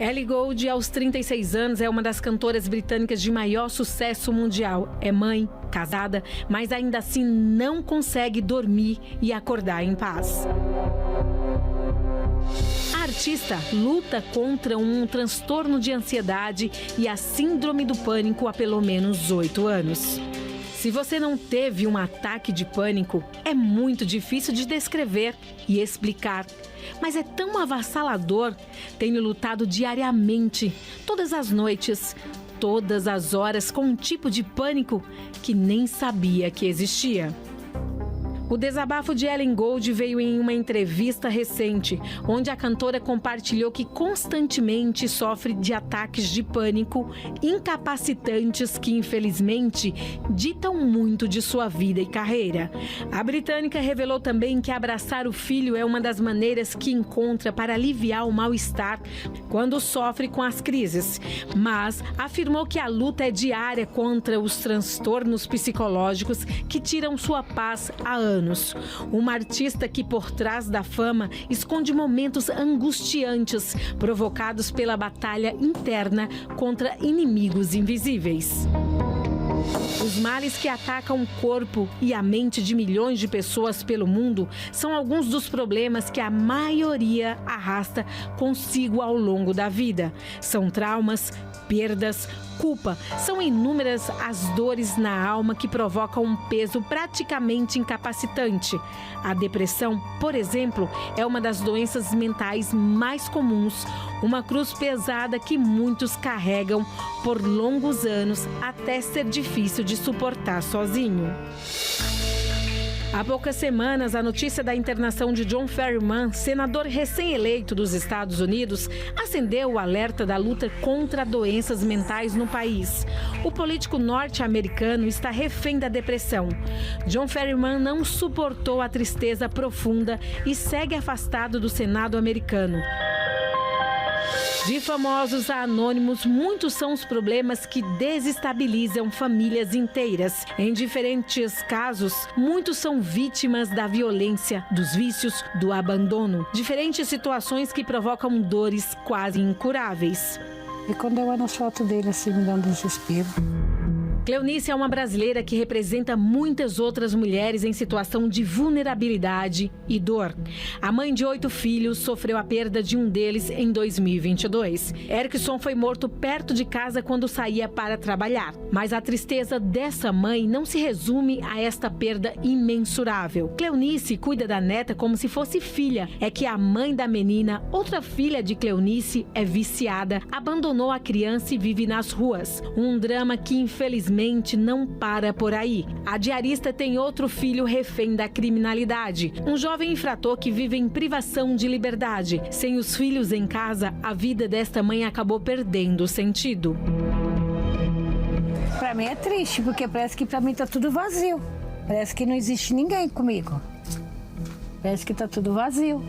Ellie Goulding, aos 36 anos, é uma das cantoras britânicas de maior sucesso mundial. É mãe, casada, mas ainda assim não consegue dormir e acordar em paz. A artista luta contra um transtorno de ansiedade e a síndrome do pânico há pelo menos 8 anos. Se você não teve um ataque de pânico, é muito difícil de descrever e explicar. Mas é tão avassalador. Tenho lutado diariamente, todas as noites, todas as horas, com um tipo de pânico que nem sabia que existia. O desabafo de Ellie Goulding veio em uma entrevista recente, onde a cantora compartilhou que constantemente sofre de ataques de pânico incapacitantes que, infelizmente, ditam muito de sua vida e carreira. A britânica revelou também que abraçar o filho é uma das maneiras que encontra para aliviar o mal-estar quando sofre com as crises, mas afirmou que a luta é diária contra os transtornos psicológicos que tiram sua paz há anos. Uma artista que, por trás da fama, esconde momentos angustiantes provocados pela batalha interna contra inimigos invisíveis. Os males que atacam o corpo e a mente de milhões de pessoas pelo mundo são alguns dos problemas que a maioria arrasta consigo ao longo da vida. São traumas, perdas, culpa. São inúmeras as dores na alma que provocam um peso praticamente incapacitante. A depressão, por exemplo, é uma das doenças mentais mais comuns, uma cruz pesada que muitos carregam por longos anos até ser difícil de suportar sozinho. Há poucas semanas, a notícia da internação de John Fetterman, senador recém-eleito dos Estados Unidos, acendeu o alerta da luta contra doenças mentais no país. O político norte-americano está refém da depressão. John Fetterman não suportou a tristeza profunda e segue afastado do Senado americano. De famosos a anônimos, muitos são os problemas que desestabilizam famílias inteiras. Em diferentes casos, muitos são vítimas da violência, dos vícios, do abandono. Diferentes situações que provocam dores quase incuráveis. E quando eu olho a foto dele, assim, me dá um desespero. Cleonice é uma brasileira que representa muitas outras mulheres em situação de vulnerabilidade e dor. A mãe de 8 filhos sofreu a perda de um deles em 2022. Erickson foi morto perto de casa quando saía para trabalhar. Mas a tristeza dessa mãe não se resume a esta perda imensurável. Cleonice cuida da neta como se fosse filha. É que a mãe da menina, outra filha de Cleonice, é viciada, abandonou a criança e vive nas ruas. Um drama que, infelizmente, não para por aí. A diarista tem outro filho refém da criminalidade. Um jovem infrator que vive em privação de liberdade. Sem os filhos em casa, a vida desta mãe acabou perdendo o sentido. Pra mim é triste, porque parece que pra mim tá tudo vazio. Parece que não existe ninguém comigo. Parece que tá tudo vazio.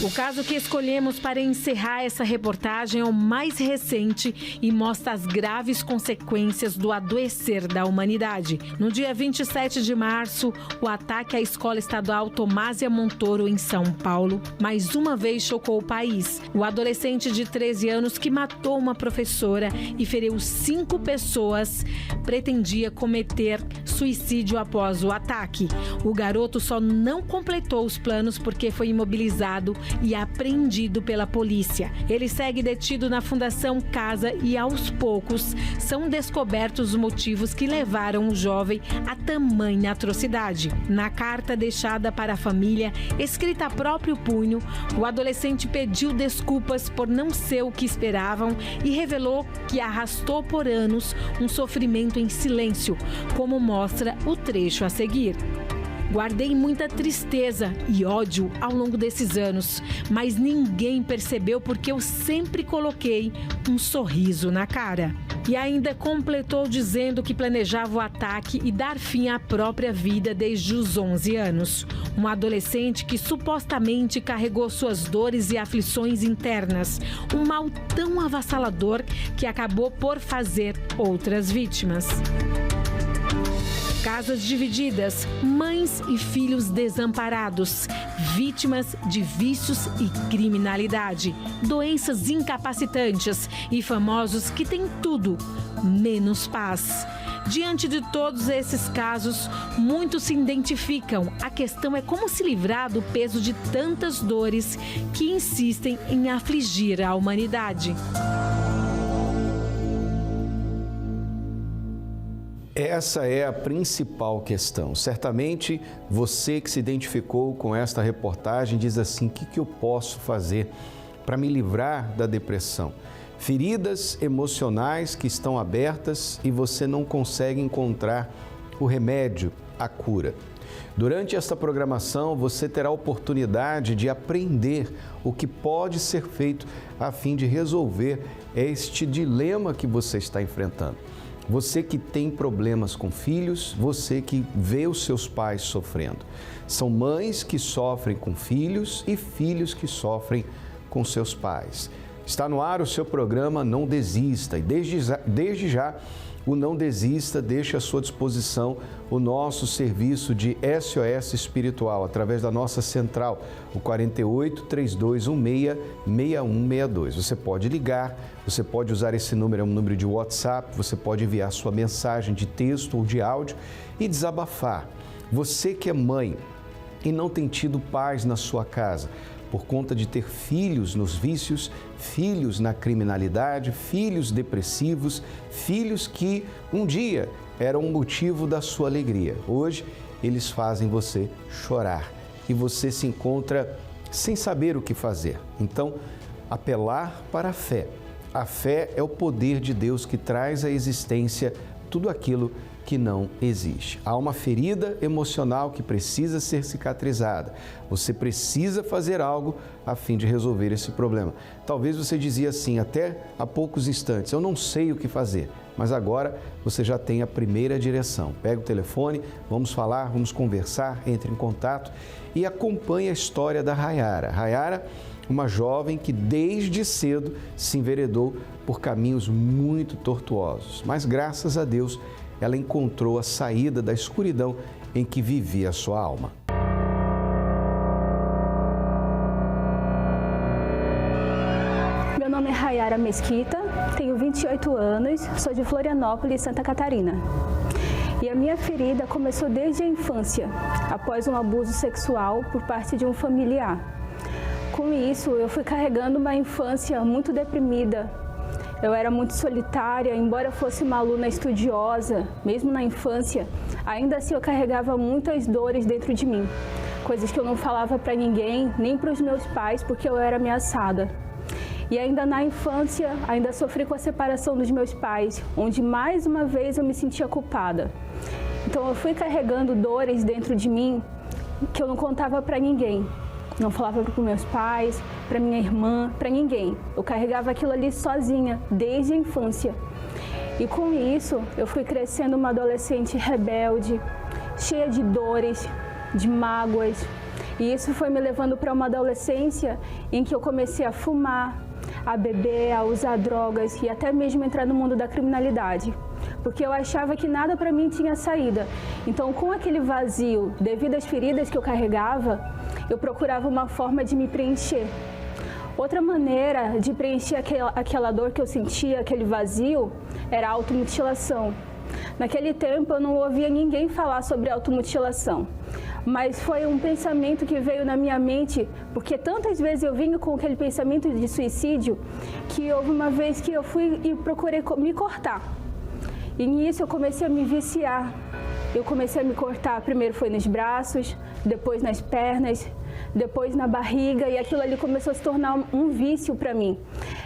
O caso que escolhemos para encerrar essa reportagem é o mais recente e mostra as graves consequências do adoecer da humanidade. No dia 27 de março, o ataque à Escola Estadual Tomásia Montoro, em São Paulo, mais uma vez chocou o país. O adolescente de 13 anos que matou uma professora e feriu 5 pessoas pretendia cometer suicídio após o ataque. O garoto só não completou os planos porque foi imobilizado e apreendido pela polícia. Ele segue detido na Fundação Casa e, aos poucos, são descobertos os motivos que levaram o jovem a tamanha atrocidade. Na carta deixada para a família, escrita a próprio punho, o adolescente pediu desculpas por não ser o que esperavam e revelou que arrastou por anos um sofrimento em silêncio, como mostra o trecho a seguir. Guardei muita tristeza e ódio ao longo desses anos, mas ninguém percebeu porque eu sempre coloquei um sorriso na cara. E ainda completou dizendo que planejava o ataque e dar fim à própria vida desde os 11 anos. Um adolescente que supostamente carregou suas dores e aflições internas. Um mal tão avassalador que acabou por fazer outras vítimas. Casas divididas, mães e filhos desamparados, vítimas de vícios e criminalidade, doenças incapacitantes e famosos que têm tudo, menos paz. Diante de todos esses casos, muitos se identificam. A questão é como se livrar do peso de tantas dores que insistem em afligir a humanidade. Essa é a principal questão. Certamente você que se identificou com esta reportagem diz assim: o que eu posso fazer para me livrar da depressão? Feridas emocionais que estão abertas e você não consegue encontrar o remédio, a cura. Durante esta programação, você terá a oportunidade de aprender o que pode ser feito a fim de resolver este dilema que você está enfrentando. Você que tem problemas com filhos, você que vê os seus pais sofrendo. São mães que sofrem com filhos e filhos que sofrem com seus pais. Está no ar o seu programa Não Desista e desde já o Não Desista deixa à sua disposição o nosso serviço de SOS espiritual através da nossa central, o 48 3216 6162. Você pode ligar, você pode usar esse número, é um número de WhatsApp, você pode enviar sua mensagem de texto ou de áudio e desabafar. Você que é mãe e não tem tido paz na sua casa, por conta de ter filhos nos vícios, filhos na criminalidade, filhos depressivos, filhos que um dia eram o motivo da sua alegria. Hoje, eles fazem você chorar e você se encontra sem saber o que fazer. Então, apelar para a fé. A fé é o poder de Deus que traz à existência tudo aquilo que não existe. Há uma ferida emocional que precisa ser cicatrizada. Você precisa fazer algo a fim de resolver esse problema. Talvez você dizia assim até há poucos instantes: eu não sei o que fazer, mas agora você já tem a primeira direção. Pega o telefone, vamos falar, vamos conversar, entre em contato e acompanhe a história da Rayara. Rayara, uma jovem que desde cedo se enveredou por caminhos muito tortuosos, mas graças a Deus ela encontrou a saída da escuridão em que vivia a sua alma. Meu nome é Rayara Mesquita, tenho 28 anos, sou de Florianópolis, Santa Catarina. E a minha ferida começou desde a infância, após um abuso sexual por parte de um familiar. Com isso, eu fui carregando uma infância muito deprimida. Eu era muito solitária, embora eu fosse uma aluna estudiosa, mesmo na infância, ainda assim eu carregava muitas dores dentro de mim. Coisas que eu não falava para ninguém, nem para os meus pais, porque eu era ameaçada. E ainda na infância, ainda sofri com a separação dos meus pais, onde mais uma vez eu me sentia culpada. Então eu fui carregando dores dentro de mim que eu não contava para ninguém. Não falava para os meus pais, para minha irmã, para ninguém. Eu carregava aquilo ali sozinha, desde a infância. E com isso, eu fui crescendo uma adolescente rebelde, cheia de dores, de mágoas. E isso foi me levando para uma adolescência em que eu comecei a fumar, a beber, a usar drogas e até mesmo entrar no mundo da criminalidade. Porque eu achava que nada para mim tinha saída. Então, com aquele vazio, devido às feridas que eu carregava, eu procurava uma forma de me preencher. Outra maneira de preencher aquela dor que eu sentia, aquele vazio, era a automutilação. Naquele tempo, eu não ouvia ninguém falar sobre automutilação. Mas foi um pensamento que veio na minha mente, porque tantas vezes eu vinha com aquele pensamento de suicídio, que houve uma vez que eu fui e procurei me cortar. E nisso eu comecei a me viciar. Eu comecei a me cortar, primeiro foi nos braços, depois nas pernas, depois na barriga, e aquilo ali começou a se tornar um vício para mim.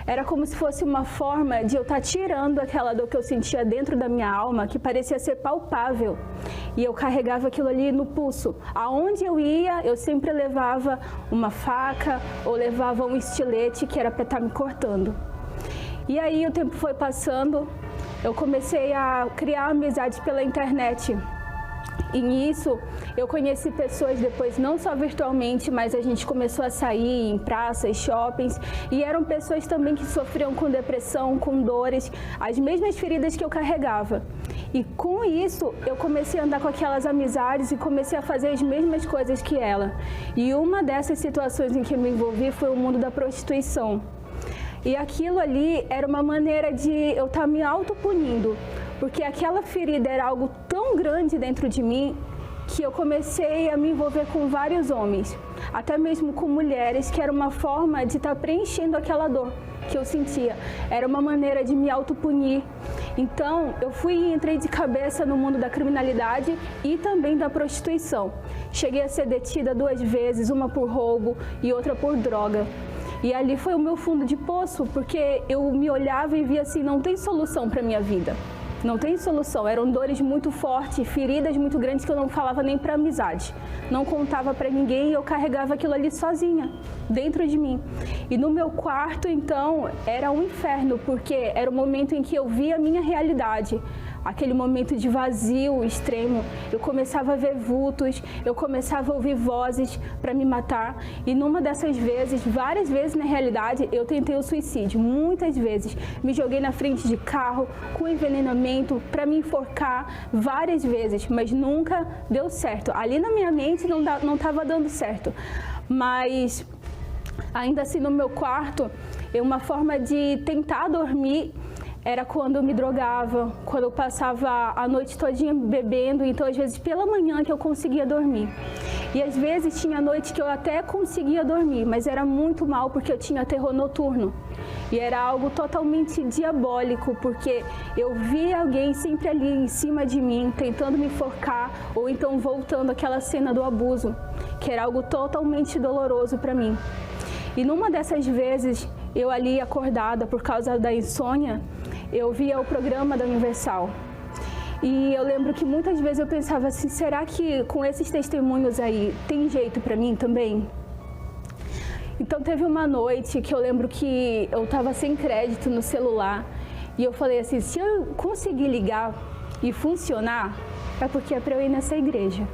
Era como se fosse uma forma de eu estar tirando aquela dor que eu sentia dentro da minha alma, que parecia ser palpável. E eu carregava aquilo ali no pulso. Aonde eu ia, eu sempre levava uma faca ou levava um estilete que era para estar me cortando. E aí o tempo foi passando, eu comecei a criar amizades pela internet. E nisso, eu conheci pessoas depois, não só virtualmente, mas a gente começou a sair em praças, shoppings, e eram pessoas também que sofriam com depressão, com dores, as mesmas feridas que eu carregava. E com isso, eu comecei a andar com aquelas amizades e comecei a fazer as mesmas coisas que ela. E uma dessas situações em que eu me envolvi foi o mundo da prostituição. E aquilo ali era uma maneira de eu estar me autopunindo, porque aquela ferida era algo tão grande dentro de mim que eu comecei a me envolver com vários homens, até mesmo com mulheres, que era uma forma de estar preenchendo aquela dor que eu sentia. Era uma maneira de me autopunir. Então, eu fui e entrei de cabeça no mundo da criminalidade e também da prostituição. Cheguei a ser detida 2 vezes, uma por roubo e outra por droga. E ali foi o meu fundo de poço, porque eu me olhava e via assim, não tem solução para minha vida. Não tem solução, eram dores muito fortes, feridas muito grandes que eu não falava nem para amizade. Não contava para ninguém e eu carregava aquilo ali sozinha, dentro de mim. E no meu quarto, então, era um inferno, porque era o momento em que eu via a minha realidade. Aquele momento de vazio extremo, eu começava a ver vultos, eu começava a ouvir vozes para me matar. E numa dessas vezes, várias vezes na realidade, eu tentei o suicídio, muitas vezes. Me joguei na frente de carro, com envenenamento, para me enforcar, várias vezes, mas nunca deu certo. Ali na minha mente não estava dando certo, mas ainda assim no meu quarto, uma forma de tentar dormir era quando eu me drogava, quando eu passava a noite todinha bebendo, então às vezes pela manhã que eu conseguia dormir. E às vezes tinha noite que eu até conseguia dormir, mas era muito mal porque eu tinha terror noturno. E era algo totalmente diabólico, porque eu via alguém sempre ali em cima de mim, tentando me enforcar, ou então voltando àquela cena do abuso, que era algo totalmente doloroso para mim. E numa dessas vezes, eu ali acordada por causa da insônia, eu via o programa da Universal. E eu lembro que muitas vezes eu pensava assim, será que com esses testemunhos aí tem jeito para mim também? Então teve uma noite que eu lembro que eu estava sem crédito no celular e eu falei assim, se eu conseguir ligar e funcionar, é porque é para eu ir nessa igreja.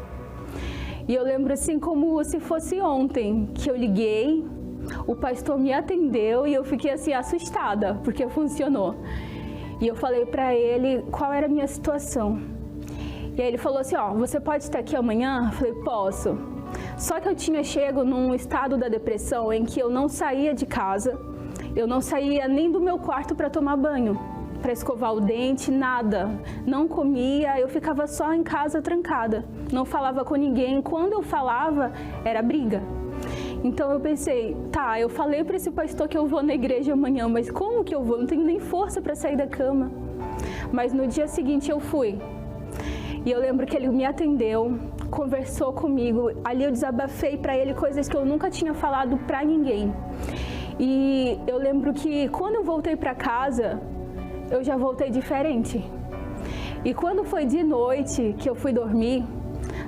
E eu lembro assim como se fosse ontem, que eu liguei, o pastor me atendeu e eu fiquei assim assustada, porque funcionou. E eu falei para ele qual era a minha situação. E aí ele falou assim, ó, você pode estar aqui amanhã? Eu falei, posso. Só que eu tinha chego num estado da depressão em que eu não saía de casa, eu não saía nem do meu quarto para tomar banho, para escovar o dente, nada. Não comia, eu ficava só em casa trancada, não falava com ninguém. Quando eu falava, era briga. Então eu pensei, tá, eu falei para esse pastor que eu vou na igreja amanhã, mas como que eu vou? Não tenho nem força para sair da cama. Mas no dia seguinte eu fui. E eu lembro que ele me atendeu, conversou comigo. Ali eu desabafei para ele coisas que eu nunca tinha falado para ninguém. E eu lembro que quando eu voltei para casa, eu já voltei diferente. E quando foi de noite que eu fui dormir,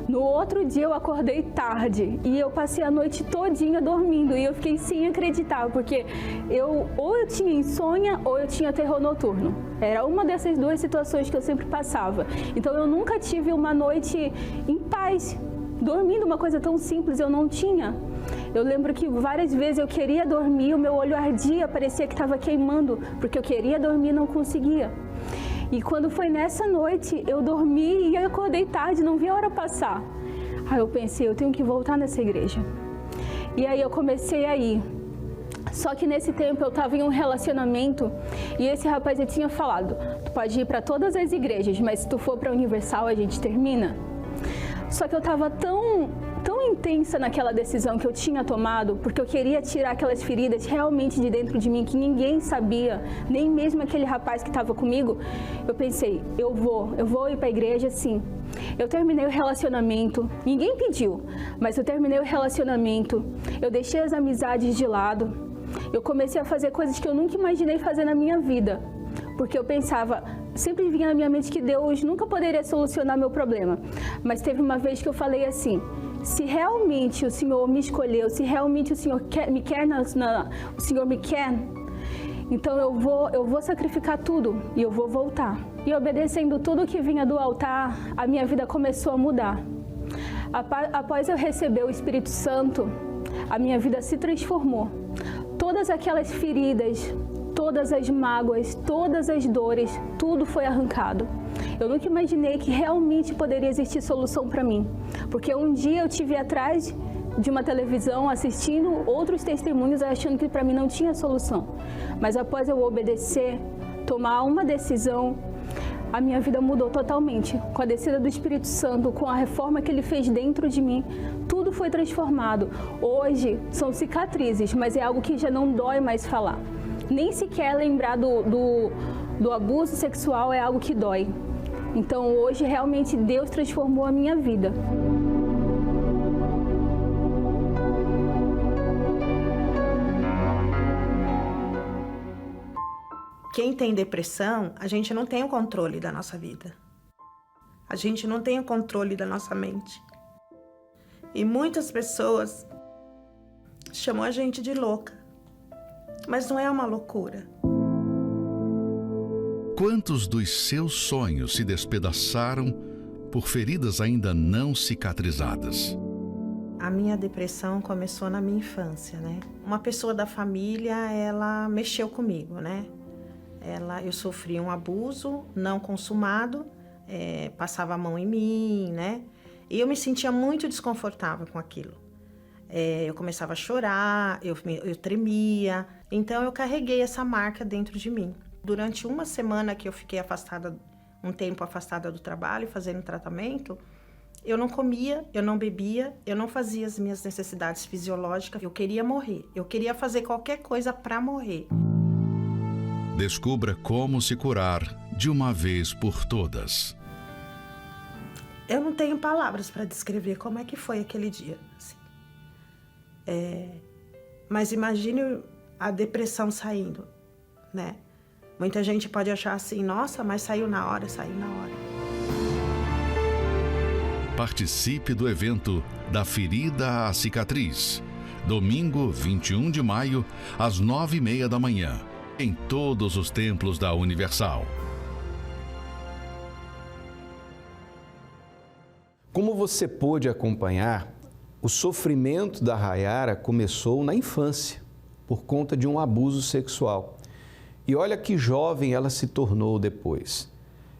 no outro dia eu acordei tarde e eu passei a noite todinha dormindo e eu fiquei sem acreditar, porque ou eu tinha insônia ou eu tinha terror noturno. Era uma dessas 2 situações que eu sempre passava. Então eu nunca tive uma noite em paz, dormindo, uma coisa tão simples, eu não tinha. Eu lembro que várias vezes eu queria dormir, o meu olho ardia, parecia que estava queimando, porque eu queria dormir e não conseguia. E quando foi nessa noite, eu dormi e eu acordei tarde, não vi a hora passar. Aí eu pensei, eu tenho que voltar nessa igreja. E aí eu comecei a ir. Só que nesse tempo eu estava em um relacionamento e esse rapaz já tinha falado, tu pode ir para todas as igrejas, mas se tu for para a Universal a gente termina. Só que eu estava tão intensa naquela decisão que eu tinha tomado, porque eu queria tirar aquelas feridas realmente de dentro de mim, que ninguém sabia, nem mesmo aquele rapaz que estava comigo. Eu pensei, eu vou ir para a igreja sim. Eu terminei o relacionamento, ninguém pediu, mas eu terminei o relacionamento, eu deixei as amizades de lado, eu comecei a fazer coisas que eu nunca imaginei fazer na minha vida, porque eu pensava, sempre vinha na minha mente que Deus nunca poderia solucionar meu problema, mas teve uma vez que eu falei assim, se realmente o Senhor me escolheu, se realmente o Senhor me quer, o Senhor me quer, Então eu vou sacrificar tudo e eu vou voltar. E obedecendo tudo que vinha do altar, a minha vida começou a mudar. Após eu receber o Espírito Santo, a minha vida se transformou. Todas aquelas feridas, todas as mágoas, todas as dores, tudo foi arrancado. Eu nunca imaginei que realmente poderia existir solução para mim, porque um dia eu estive atrás de uma televisão assistindo outros testemunhos achando que para mim não tinha solução. Mas após eu obedecer, tomar uma decisão, a minha vida mudou totalmente. Com a descida do Espírito Santo, com a reforma que Ele fez dentro de mim, tudo foi transformado. Hoje são cicatrizes, mas é algo que já não dói mais falar. Nem sequer lembrar do abuso sexual é algo que dói. Então hoje realmente Deus transformou a minha vida. Quem tem depressão, a gente não tem o controle da nossa vida. A gente não tem o controle da nossa mente. E muitas pessoas chamam a gente de louca. Mas não é uma loucura. Quantos dos seus sonhos se despedaçaram por feridas ainda não cicatrizadas? A minha depressão começou na minha infância, né? Uma pessoa da família, ela mexeu comigo, né? Eu sofri um abuso não consumado, passava a mão em mim, né? E eu me sentia muito desconfortável com aquilo. Eu começava a chorar, eu tremia. Então eu carreguei essa marca dentro de mim. Durante uma semana que eu fiquei um tempo afastada do trabalho, fazendo tratamento, eu não comia, eu não bebia, eu não fazia as minhas necessidades fisiológicas. Eu queria morrer, eu queria fazer qualquer coisa para morrer. Descubra como se curar de uma vez por todas. Eu não tenho palavras para descrever como é que foi aquele dia. Assim. Mas imagine a depressão saindo, né? Muita gente pode achar assim, nossa, mas saiu na hora. Participe do evento Da Ferida à Cicatriz. Domingo, 21 de maio, às 9h30 da manhã. Em todos os templos da Universal. Como você pôde acompanhar, o sofrimento da Rayara começou na infância, por conta de um abuso sexual. E olha que jovem ela se tornou depois.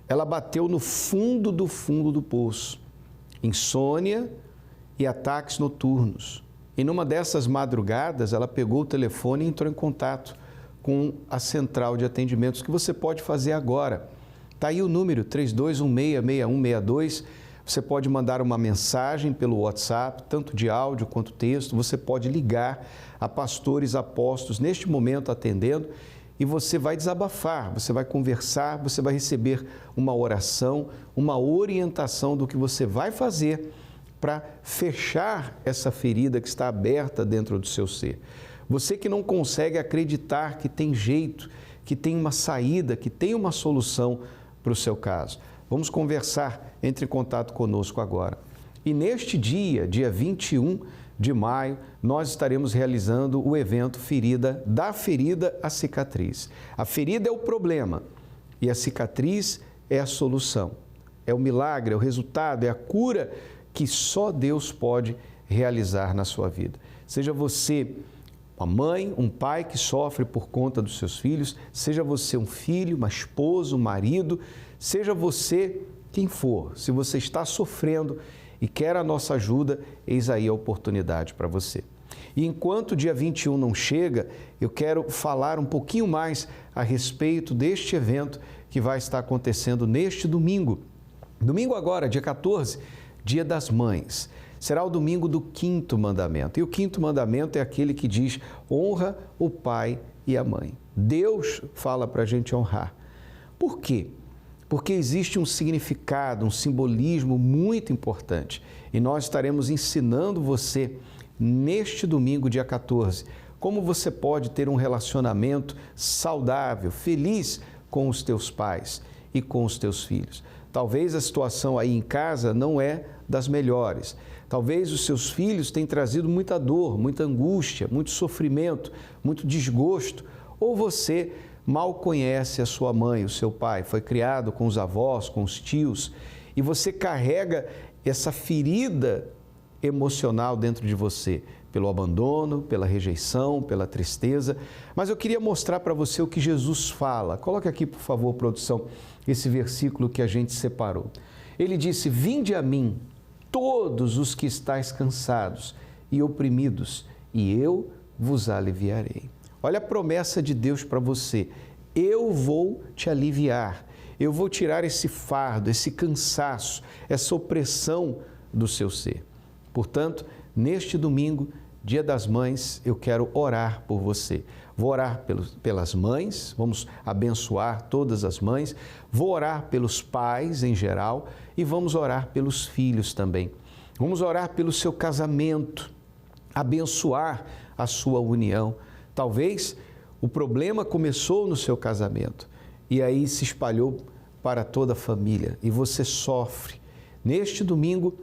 Ela bateu no fundo do poço. Insônia e ataques noturnos. E numa dessas madrugadas, ela pegou o telefone e entrou em contato com a central de atendimentos, que você pode fazer agora. Está aí o número 3216-6162. Você pode mandar uma mensagem pelo WhatsApp, tanto de áudio quanto texto. Você pode ligar a pastores apóstolos neste momento atendendo e você vai desabafar, você vai conversar, você vai receber uma oração, uma orientação do que você vai fazer para fechar essa ferida que está aberta dentro do seu ser. Você que não consegue acreditar que tem jeito, que tem uma saída, que tem uma solução para o seu caso. Vamos conversar, entre em contato conosco agora. E neste dia 21 de maio, nós estaremos realizando o evento Da Ferida à Cicatriz. A ferida é o problema e a cicatriz é a solução. É o milagre, é o resultado, é a cura que só Deus pode realizar na sua vida. Seja você uma mãe, um pai que sofre por conta dos seus filhos, seja você um filho, uma esposa, um marido, seja você quem for, se você está sofrendo e quer a nossa ajuda, eis aí a oportunidade para você. E enquanto o dia 21 não chega, eu quero falar um pouquinho mais a respeito deste evento que vai estar acontecendo neste domingo. Domingo agora, dia 14, Dia das Mães. Será o domingo do 5º mandamento. E o 5º mandamento é aquele que diz: honra o pai e a mãe. Deus fala para a gente honrar. Por quê? Porque existe um significado, um simbolismo muito importante. E nós estaremos ensinando você, neste domingo, dia 14, como você pode ter um relacionamento saudável, feliz com os teus pais e com os teus filhos. Talvez a situação aí em casa não é das melhores. Talvez os seus filhos tenham trazido muita dor, muita angústia, muito sofrimento, muito desgosto. Ou você mal conhece a sua mãe, o seu pai, foi criado com os avós, com os tios, e você carrega essa ferida emocional dentro de você, pelo abandono, pela rejeição, pela tristeza. Mas eu queria mostrar para você o que Jesus fala. Coloque aqui, por favor, produção, esse versículo que a gente separou. Ele disse: vinde a mim, todos os que estáis cansados e oprimidos, e eu vos aliviarei. Olha a promessa de Deus para você. Eu vou te aliviar. Eu vou tirar esse fardo, esse cansaço, essa opressão do seu ser. Portanto, neste domingo, Dia das Mães, eu quero orar por você. Vou orar pelas mães, vamos abençoar todas as mães. Vou orar pelos pais em geral e vamos orar pelos filhos também. Vamos orar pelo seu casamento, abençoar a sua união. Talvez o problema começou no seu casamento e aí se espalhou para toda a família e você sofre. Neste domingo,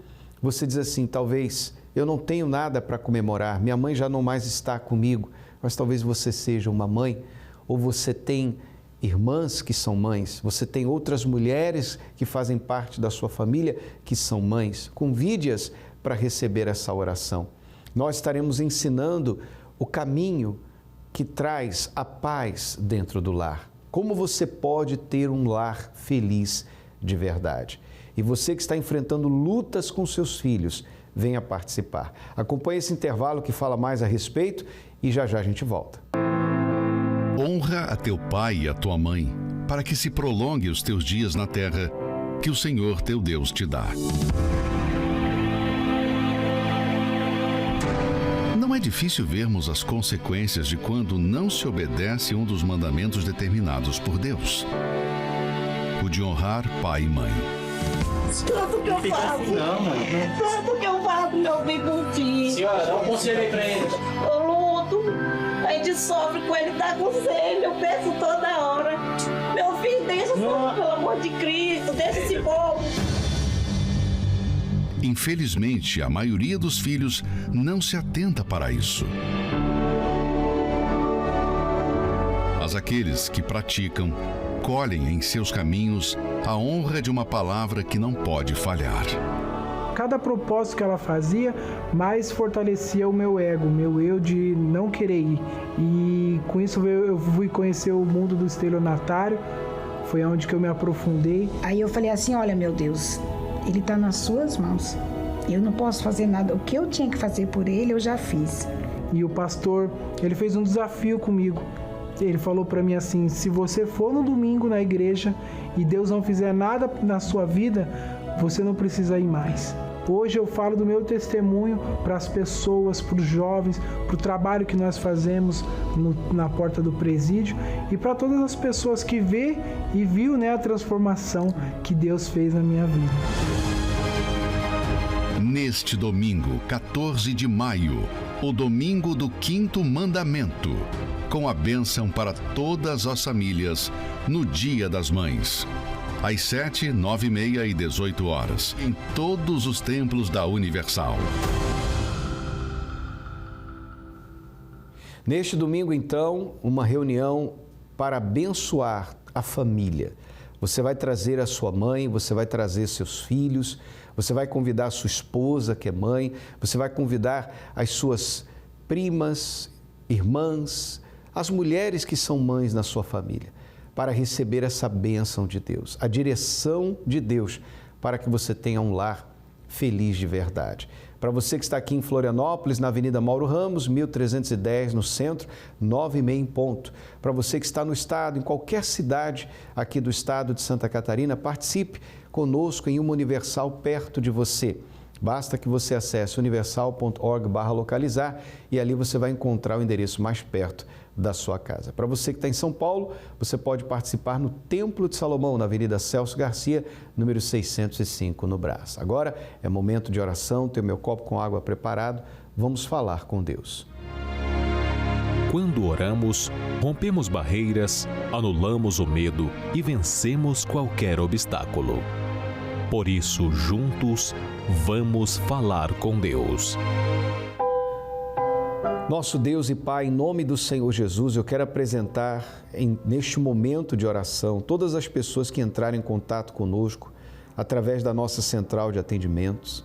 você diz assim: talvez eu não tenho nada para comemorar, minha mãe já não mais está comigo, mas talvez você seja uma mãe, ou você tem irmãs que são mães, você tem outras mulheres que fazem parte da sua família que são mães. Convide-as para receber essa oração. Nós estaremos ensinando o caminho que traz a paz dentro do lar. Como você pode ter um lar feliz de verdade. E você que está enfrentando lutas com seus filhos, venha participar. Acompanhe esse intervalo que fala mais a respeito e já já a gente volta. Honra a teu pai e a tua mãe, para que se prolongue os teus dias na terra, que o Senhor teu Deus te dá. Não é difícil vermos as consequências de quando não se obedece um dos mandamentos determinados por Deus: o de honrar pai e mãe. Tudo que eu faço, tudo que eu faço, meu bem curtinho. Senhora, dá um conselho aí pra ele. Eu luto, a gente sofre com ele, tá com sede, eu peço toda hora. Meu filho, deixa só, pelo amor de Cristo, deixa esse povo. Infelizmente, a maioria dos filhos não se atenta para isso. Mas aqueles que praticam, colhem em seus caminhos a honra de uma palavra que não pode falhar. Cada propósito que ela fazia, mais fortalecia o meu ego, o meu eu de não querer ir. E com isso eu fui conhecer o mundo do estelionatário, foi onde que eu me aprofundei. Aí eu falei assim: olha, meu Deus, ele está nas suas mãos. Eu não posso fazer nada. O que eu tinha que fazer por ele, eu já fiz. E o pastor, ele fez um desafio comigo. Ele falou para mim assim: se você for no domingo na igreja e Deus não fizer nada na sua vida, você não precisa ir mais. Hoje eu falo do meu testemunho para as pessoas, para os jovens, para o trabalho que nós fazemos na porta do presídio e para todas as pessoas que vê e viu, né, a transformação que Deus fez na minha vida. Neste domingo, 14 de maio, o domingo do 5º mandamento, com a bênção para todas as famílias no Dia das Mães. Às 7, 9h30 e 18h, em todos os templos da Universal. Neste domingo, então, uma reunião para abençoar a família. Você vai trazer a sua mãe, você vai trazer seus filhos, você vai convidar a sua esposa, que é mãe, você vai convidar as suas primas, irmãs, as mulheres que são mães na sua família, para receber essa bênção de Deus, a direção de Deus, para que você tenha um lar feliz de verdade. Para você que está aqui em Florianópolis, na Avenida Mauro Ramos, 1310, no centro, 9h30 em ponto. Para você que está no estado, em qualquer cidade aqui do estado de Santa Catarina, participe conosco em uma Universal perto de você. Basta que você acesse universal.org/localizar e ali você vai encontrar o endereço mais perto da sua casa. Para você que está em São Paulo, você pode participar no Templo de Salomão, na Avenida Celso Garcia, número 605, no Brás. Agora é momento de oração, tenho meu copo com água preparado, vamos falar com Deus. Quando oramos, rompemos barreiras, anulamos o medo e vencemos qualquer obstáculo. Por isso, juntos, vamos falar com Deus. Nosso Deus e Pai, em nome do Senhor Jesus, eu quero apresentar neste momento de oração todas as pessoas que entraram em contato conosco através da nossa central de atendimentos,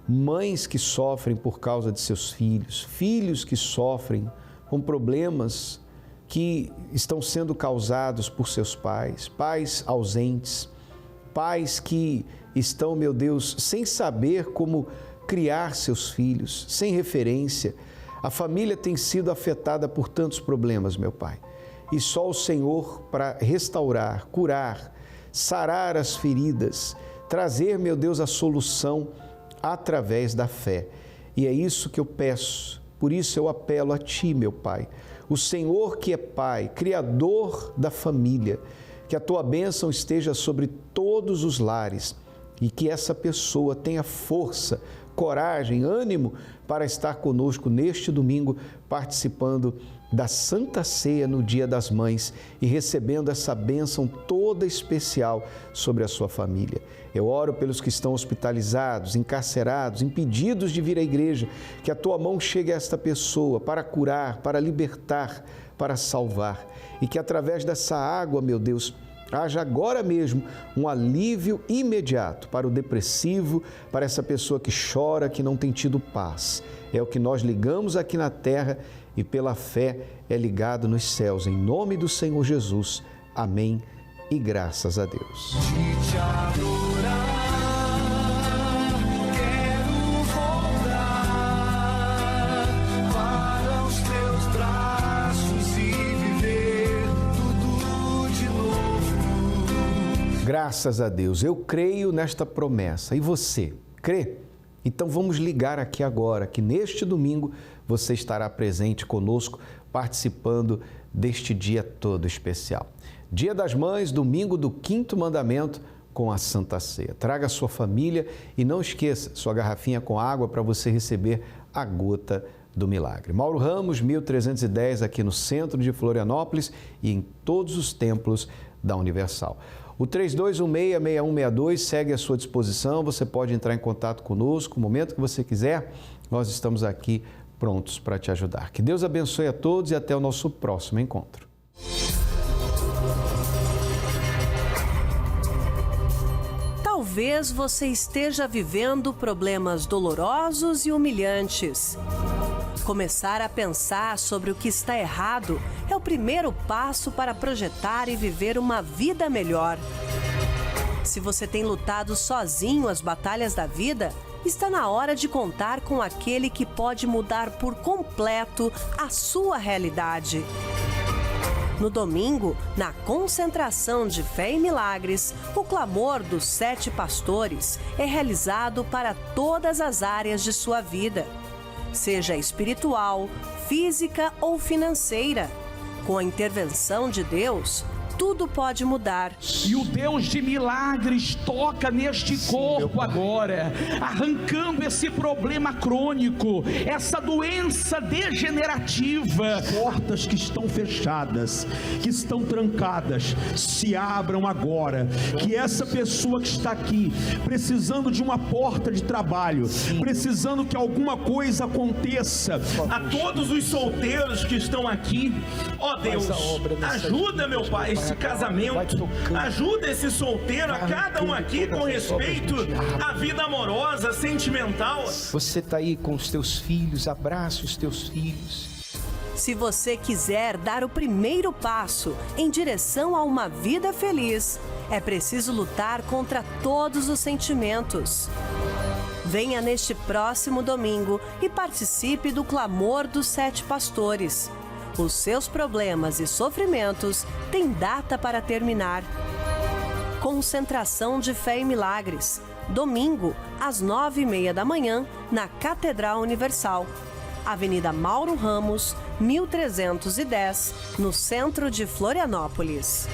mães que sofrem por causa de seus filhos, filhos que sofrem com problemas que estão sendo causados por seus pais, pais ausentes, pais que estão, meu Deus, sem saber como criar seus filhos, sem referência. A família tem sido afetada por tantos problemas, meu Pai. E só o Senhor para restaurar, curar, sarar as feridas, trazer, meu Deus, a solução através da fé. E é isso que eu peço, por isso eu apelo a Ti, meu Pai. O Senhor que é Pai, Criador da família, que a Tua bênção esteja sobre todos os lares e que essa pessoa tenha força, coragem, ânimo para estar conosco neste domingo, participando da Santa Ceia no Dia das Mães e recebendo essa bênção toda especial sobre a sua família. Eu oro pelos que estão hospitalizados, encarcerados, impedidos de vir à igreja, que a Tua mão chegue a esta pessoa para curar, para libertar, para salvar e que através dessa água, meu Deus, haja agora mesmo um alívio imediato para o depressivo, para essa pessoa que chora, que não tem tido paz. É o que nós ligamos aqui na terra e pela fé é ligado nos céus. Em nome do Senhor Jesus. Amém e graças a Deus. Graças a Deus, eu creio nesta promessa. E você, crê? Então vamos ligar aqui agora, que neste domingo você estará presente conosco, participando deste dia todo especial. Dia das Mães, domingo do 5º mandamento com a Santa Ceia. Traga a sua família e não esqueça sua garrafinha com água para você receber a gota do milagre. Mauro Ramos, 1310, aqui no centro de Florianópolis e em todos os templos da Universal. O 3216-6162 segue à sua disposição, você pode entrar em contato conosco, o momento que você quiser, nós estamos aqui prontos para te ajudar. Que Deus abençoe a todos e até o nosso próximo encontro. Talvez você esteja vivendo problemas dolorosos e humilhantes. Começar a pensar sobre o que está errado é o primeiro passo para projetar e viver uma vida melhor. Se você tem lutado sozinho as batalhas da vida, está na hora de contar com aquele que pode mudar por completo a sua realidade. No domingo, na concentração de fé e milagres, o clamor dos 7 pastores é realizado para todas as áreas de sua vida, seja espiritual, física ou financeira. Com a intervenção de Deus, tudo pode mudar. E o Deus de milagres toca neste corpo agora, arrancando esse problema crônico, essa doença degenerativa. Portas que estão fechadas, que estão trancadas, se abram agora. Que essa pessoa que está aqui, precisando de uma porta de trabalho, precisando que alguma coisa aconteça, a todos os solteiros que estão aqui, ó Deus, ajuda, meu Pai, esse casamento, ajuda esse solteiro, a cada um aqui com respeito à vida amorosa, sentimental. Você está aí com os teus filhos, abraça os teus filhos. Se você quiser dar o primeiro passo em direção a uma vida feliz, é preciso lutar contra todos os sentimentos. Venha neste próximo domingo e participe do clamor dos 7 pastores. Os seus problemas e sofrimentos têm data para terminar. Concentração de Fé e Milagres. Domingo, às 9h30 da manhã, na Catedral Universal. Avenida Mauro Ramos, 1310, no centro de Florianópolis.